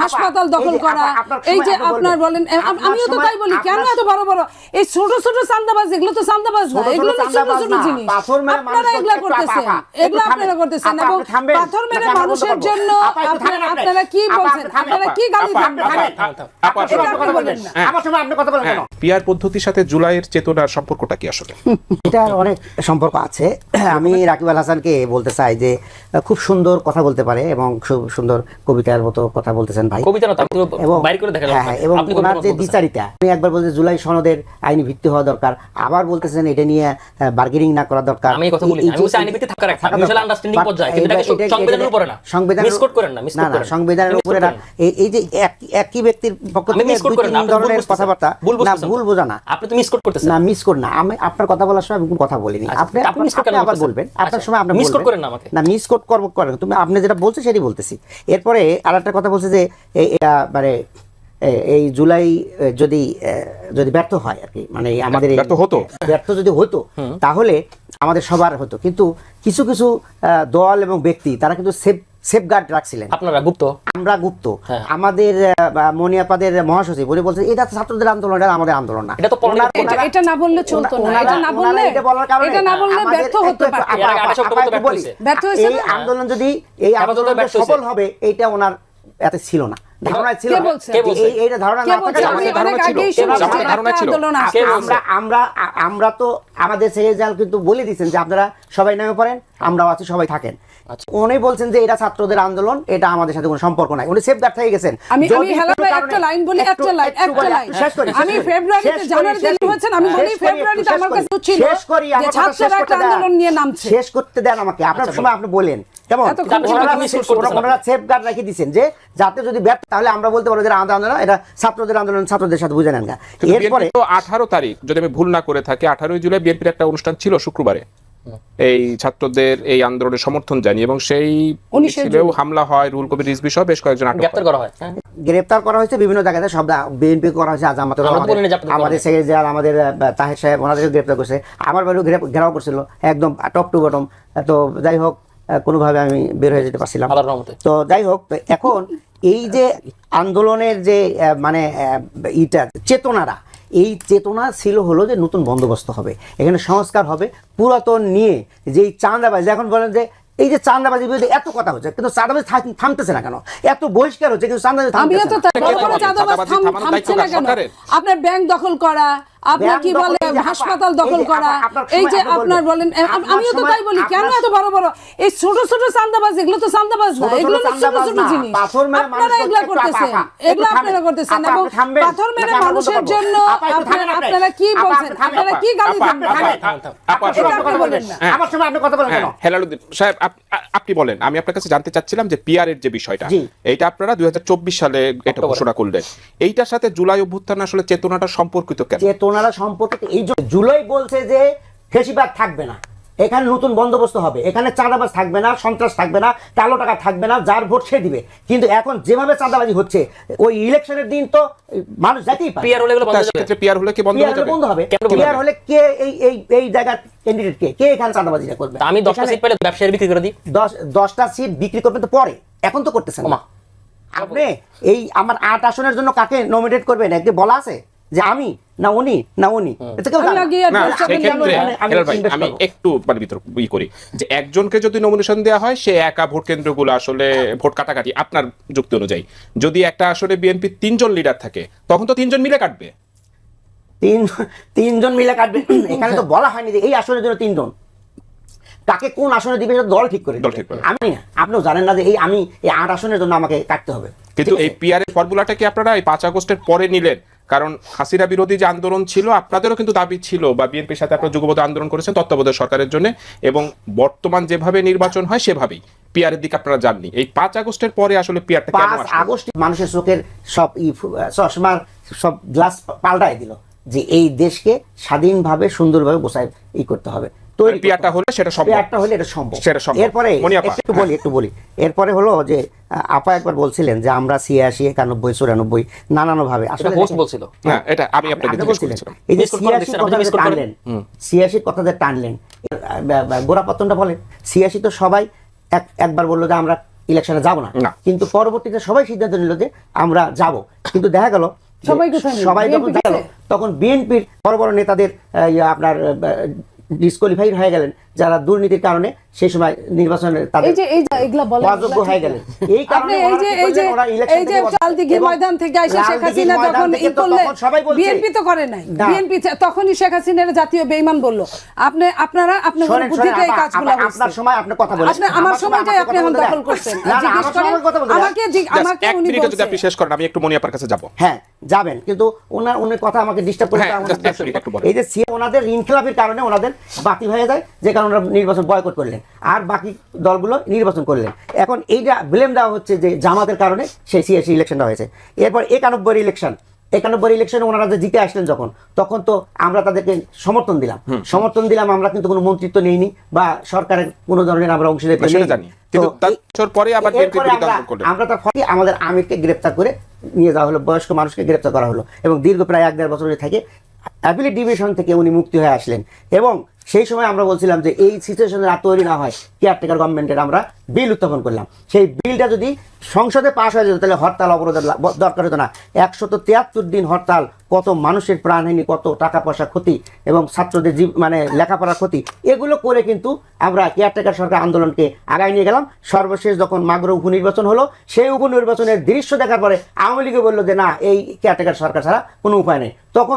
হাসপাতাল দখল করা, এই যে আপনার বলেন, আমিও তো তাই বলি, কেন এত বড় বড় এই ছোট ছোট চাঁদাবাজ, এগুলো তো চাঁদাবাজ না, এগুলো তো ছোট ছোট জিনিস, আপনারা এগুলা করতেছেন, এগুলো আপনারা করতেছেন। এবং পাথর মেরে মানুষের জন্য আপনারা কি বলছেন, আপনারা কি গালি দেন? পিআর পদ্ধতির সাথে জুলাইয়ের চেতনার সম্পর্কটা কি আসলে? এটার অনেক সম্পর্ক আছে। আমি রাকিব আল হাসানকে বলতে চাই যে খুব সুন্দর কথা বলতে পারে এবং খুব সুন্দর কবিতার মতো কথা বলতেছেন ভাই, এবং ওনার যে বিচারিতা, উনি একবার বলতে জুলাই সনদের আইনি ভিত্তি হওয়া দরকার, আবার বলতেছেন এটা নিয়ে বার্গেনিং না করা দরকার। সংবিধানের উপরে না, এই যে একই ব্যক্তির পক্ষ থেকে দুই তিন ধরনের কথাবার্তা, না ভুল বোঝা না, আপনি তো মিসকোট করতেছেন। না মিসকোট না, আমি আপনার কথা বলার সময় কোনো কথা বলিনি। আপনি আবার বলবেন, আপনার সময় আপনি মিসকোট করেন না আমাকে। না মিসকোট করব করেন তুমি, আপনি যেটা বলছেন সেটাই বলতেছি। এরপরে আরেকটা কথা বলছে যে এটা মানে এই জুলাই যদি ব্যর্থ হয় আর কি, মানে আমাদের ব্যর্থ যদি হতো তাহলে আমাদের সবার হতো, কিন্তু কিছু কিছু দল এবং ব্যক্তি তারা কিন্তু সেফগার্ড রাখছিলেন। আপনারা গুপ্ত, আমরা গুপ্ত। আমাদের মনিয়াপাদের মহাসচিব উনি বলছেন এটা ছাত্রদের আন্দোলন, এটা আমাদের আন্দোলন না। এটা না বললে চলতো না, এটা না বললে, এটা না বললে ব্যর্থ হতে পারে। এই আন্দোলন যদি এই আন্দোলন সফল হবে, এইটা ওনার এত ছিল না, ধারণা ছিল। এইটা ধারণা না থাকলে আমরা তো আমাদের সেক্রেটারি কিন্তু বলে দিয়েছেন যে আপনারা সবাই নামে পড়েন, আমরাও আছি, সবাই থাকেন। উনি বলছেন যে এটা ছাত্রদের আন্দোলন, এটা আমাদের সাথে কোনো সম্পর্ক নাই, উনি সেফগার্ড থেকে গেছেন। আমি একটা লাইন বলি, একটা লাইন আমি ফেব্রুয়ারিতে জানুয়ারি দিন হয়েছেন, আমি বলি ফেব্রুয়ারিতে আমার কাছে ছিল যে ছাত্ররা একটা আন্দোলন নিয়ে নামছে। শেষ করতে দেন আমাকে, আপনার সময় আপনি বলেন কেমন ওনারা সেফগার্ড রেখে দিয়েছেন যে যাতে যদি ব্যর্থ, তাহলে আমরা বলতে পারবো যে আন্দোলন এটা ছাত্রদের আন্দোলন, ছাত্রদের সাথে বুঝে নেন। এরপরে 18 তারিখ যদি আমি ভুল না করে থাকি, 18 জুলাই বিএনপির একটা অনুষ্ঠান ছিল শুক্রবারে, এই ছাত্রদের এই আন্দোলনের সমর্থন জানিয়ে, এবং সেই মিছিলেও হামলা হয়, রুহুল কবির রিজভী সহ বেশ কয়েকজন গ্রেফতার করা হয়। গ্রেফতার করা হয়েছে বিভিন্ন জায়গাতে, সব বিএনপি করা হয়েছে, আজামাতের আমাদের সেক্রেটারি আমাদের তাহের সাহেব ওনাদেরকে গ্রেফতার করছে, আমার বাড়িও ঘেরাও করছিল একদম টপ টু বটম। তো যাই হোক, কোনোভাবে আমি বের হয়ে যেতে পারছিলাম। তো যাই হোক, এখন এই যে আন্দোলনের যে মানে চেতনারা, এই চেতনা ছিল হলো যে নতুন বন্দোবস্ত হবে, এখানে সংস্কার হবে, পুরাতন নিয়ে যে চাঁদাবাজি, এখন বলেন যে এই যে চাঁদাবাজির বিরুদ্ধে এত কথা হচ্ছে, কিন্তু চাঁদাবাজি থামতেছে না কেন? এত বহিষ্কার হচ্ছে কিন্তু চাঁদাবাজি থামতেছে না। আপনার ব্যাংক দখল করা, আপনার কি বলে হাসপাতাল দখল করা, এই যে আপনার বলেন, আমিও তো তাই বলি, কেন এত বড় বড় এই ছোট ছোট চাঁদাবাজ, এগুলো তো চাঁদাবাজ না, এগুলো তো ছোট ছোট জিনিস, আপনারা এগুলা করতেছেন, এগুলো আপনারা করতেছেন। এবং পাথর মেরে মানুষের জন্য আপনারা কি বলছেন, আপনারা কি গালি দেন? হেলালুদ্দিন সাহেব, আপনি বলেন, আমি আপনার কাছে জানতে চাচ্ছিলাম যে পিআর এর যে বিষয়টা, এইটা আপনারা 2024 সালে এটা ঘোষণা করলেন, এইটার সাথে জুলাই অভ্যুত্থান আসলে চেতনাটা সম্পর্কিত কেন? চেতনাটা সম্পর্কিত এই যে জুলাই বলছে যে ফেসিবাদ থাকবে না, এখানে নতুন বন্দোবস্ত হবে, এখানে চাঁদাবাজ থাকবে না, সন্ত্রাস থাকবে না, কালো টাকা থাকবে না, যার ভোট সে দিবে। কিন্তু এখন যেভাবে চাঁদাবাজি হচ্ছে, ওই ইলেকশনের দিন তো মানুষ যেতেই পারে। পিআর হলে কি বন্ধ হবে? পিআর হলে কে এই জায়গার ক্যান্ডিডেট কে এখানে চাঁদাবাজিটা করবে? আমি 10টা সিট পেলে ব্যবসায়ী বিক্রি করে দিই। 10টা সিট বিক্রি করবেন তো পরে, এখন তো করতেছেন না আপনি। এই আমার 8 আসনের জন্য কাকে নমিনেট করবেন একটু বলা আছে যে আমি না উনি না উনি? আমি একটু বিতর্ক করি যে একজনকে যদি নমিনেশন দেওয়া হয়, সে একা ভোট কেন্দ্রগুলো আসলে ভোট কাটাকাটি, আপনার যুক্তি অনুযায়ী যদি একটা আসলে বিএনপি 3 জন লিডার থাকে, তখন তো 3 জন মিলে কাটবে। 3 জন মিলে কাটবে, এখানে তো বলা হয়নি যে এই আসনের জন্য 3 জন, তাকে কোন আসনে দিবে সেটা দল ঠিক করে। আমি না, আপনিও জানেন না যে আমি এই 8 আসনের জন্য আমাকে কাটতে হবে। কিন্তু এই পিআর এর ফর্মুলাটা কি আপনারা এই 5 আগস্টের পরে নিলেন? কারণ হাসিনা বিরোধী যে আন্দোলন ছিল, আপনাদেরও কিন্তু দাবি ছিল, বা বিএনপির সাথে আপনারা যুগপৎ আন্দোলন করেছেন তত্ত্বাবধায়ক সরকারের জন্য, এবং বর্তমান যেভাবে নির্বাচন হয় সেভাবেই পিআর এর দিকে আপনারা যাননি। এই 5 আগস্টের পরে আসলে পিআরটা কেন আসলো? 5 আগস্ট মানুষের চোখের সব চশমার সব গ্লাস পাল্টাই দিল যে এই দেশকে স্বাধীনভাবে সুন্দরভাবে গোছায় করতে হবে। পিআরটা হলে সেটা সম্ভব, পিআরটা হলে এটা সম্ভব। এরপরে একটু বলি, এরপরে হলো যে আপা একবার বলছিলেন যে আমরা 86, 91, 94 নানান ভাবে আসলে বলছিল। হ্যাঁ, এটা আমি আপনাকে বলছিলাম। এই যে 86 কথাতে টানলেন, গোড়াপত্তনটা বলেন। 86 তো সবাই একবার বললো যে আমরা ইলেকশনে যাব না, না। কিন্তু পরবর্তীতে সবাই সিদ্ধান্ত নিল যে আমরা যাব। কিন্তু দেখা গেল যে সবাই কোথায় নিল? সবাই যখন BNP গেল গেছে? তখন বিএনপির বড় বড় নেতাদের আপনার ডিসকোয়ালিফাইড হয়ে গেলেন, যারা দুর্নীতির কারণে সেই সময় নির্বাচনে তাদের এই যে এগুলা বলেন, অযোগ্য এগুলা হয়ে ঠিক গেলেন। না। এই কারণে আপনি এই যে চালদিঘির ময়দান থেকে আইসা শেখ হাসিনা যখন ই করলে বিএনপি তো করে নাই, বিএনপি তখনই শেখ হাসিনার জাতীয় বেঈমান বললো। আপনারা আপনার বুদ্ধিতে এই কাজগুলো হচ্ছে। আপনার সময় আপনি কথা বলেন, আপনি আমার সময়টাই আপনি এখন দখল করছেন। জিজ্ঞেস করেন আমাকে এক উনি মিনিটে যদি বলছেন। আপনি শেষ করেন, আমি একটু মনিয়াপার কাছে যাব। হ্যাঁ যাবেন, কিন্তু ওনার কথা আমাকে ডিস্টার্ব করে। হ্যাঁ, just এক মিনিট একটু বলেন। এই যে ওনাদের ঋণখেলাপির কারণে ওনাদের বাতিল হয়ে যায়, যে কারণে ওরা নির্বাচন বয়কট করলেন, আর বাকি দলগুলো নির্বাচন করলেন। এখন এইটা ব্লেম দেওয়া হচ্ছে যে জামাতের কারণে সেই সিএসি ইলেকশনটা হয়েছে। এরপর 91 ইলেকশনে ওনারা যে জিতে আসলেন যখন, তখন তো আমরা তাদেরকে সমর্থন দিলাম, আমরা কিন্তু কোনো মন্ত্রিত্ব নেইনি বা সরকারের কোনো ধরনের আমরা অংশীদারিত্ব সেটা নেইনি। জানি, কিন্তু তার বছর পরে আবার বিএনপি এরপরে বিরুদ্ধে আন্দোলন করলেন। আমরা তার ফলে আমাদের আমিরকে গ্রেপ্তার করে নিয়ে যাওয়া হলো, বয়স্ক মানুষকে গ্রেপ্তার করা হলো, এবং দীর্ঘ প্রায় 1-1.5 বছর থেকে অ্যাপিলেট ডিভিশন থেকে উনি মুক্তি হয়ে আসলেন। এবং সেই সময় আমরা বলছিলাম যে এই সিচুয়েশনের আর তৈরি না হয়, কেয়ারটেকার গভর্নমেন্টের আমরা বিল উত্থাপন করলাম। সেই বিলটা যদি সংসদে পাশ হয়ে যেত তাহলে হরতাল অবরোধের দরকার হতো না। 173 দিন হরতাল, কত মানুষের প্রাণহানি, কত টাকা পয়সা ক্ষতি, এবং ছাত্রদের মানে লেখাপড়ার ক্ষতি, এগুলো করে কিন্তু আমরা কেয়ারটেকার সরকার আন্দোলনকে আগায় নিয়ে গেলাম। সর্বশেষ যখন মাগর উপনির্বাচন হলো, সেই উপনির্বাচনের দৃশ্য দেখার পরে আওয়ামী লীগে বললো যে না, এই কেয়ারটেকার সরকার ছাড়া কোনো উপায় নেই। তখন